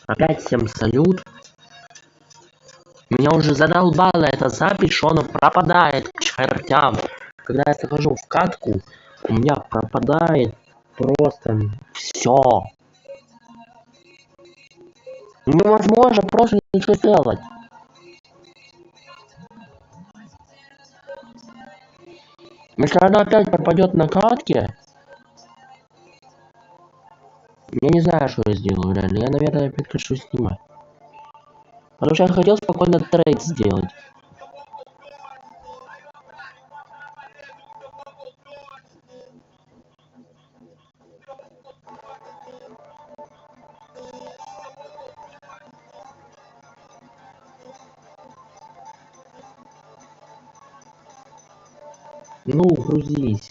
Опять всем салют. Меня уже задолбала эта запись, что она пропадает к чертям. Когда я захожу в катку, у меня пропадает просто все. Невозможно просто ничего делать. Если она опять пропадет на катке, я не знаю, что я сделаю реально. Я, наверное, прекращу снимать. Потому что я хотел спокойно трейд сделать. Ну, грузись.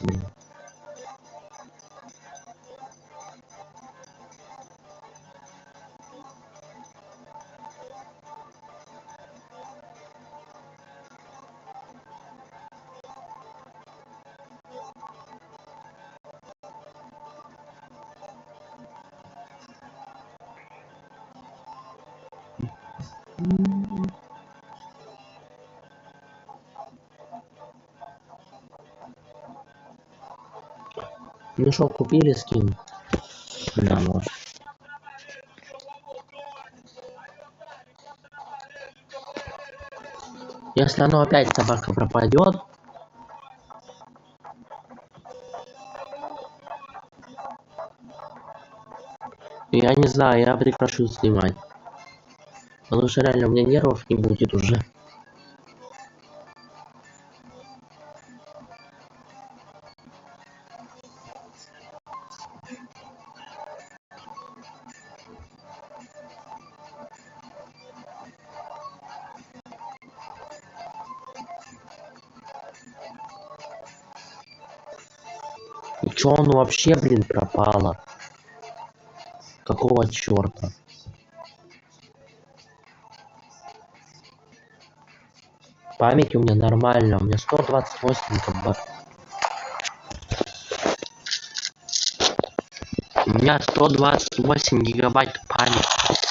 Ну что, купили скин? Да, вот. Если оно опять собака пропадет, я не знаю, я прекращу снимать. Потому что реально у меня нервов не будет уже. И чё оно вообще, блин, пропало? Какого чёрта? Память у меня нормальная, у меня 128 ГБ. У меня 128 гигабайт памяти.